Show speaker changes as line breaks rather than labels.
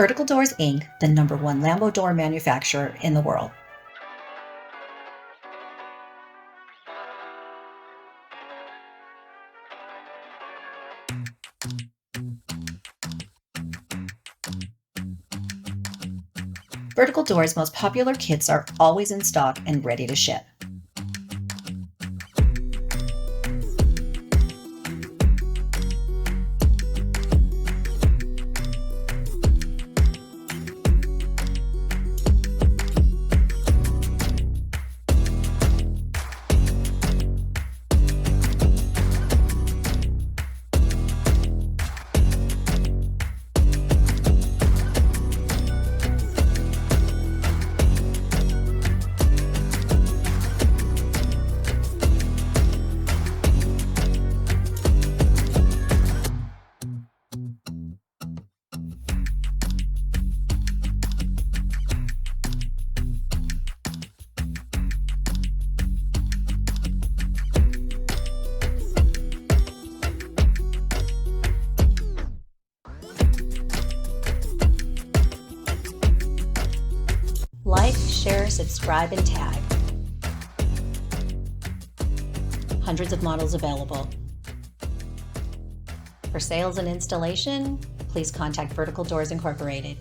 Vertical Doors, Inc., the #1 Lambo door manufacturer in the world. Vertical Doors' most popular kits are always in stock and ready to ship. Like, share, subscribe, and tag. Hundreds of models available. For sales and installation, please contact Vertical Doors Incorporated.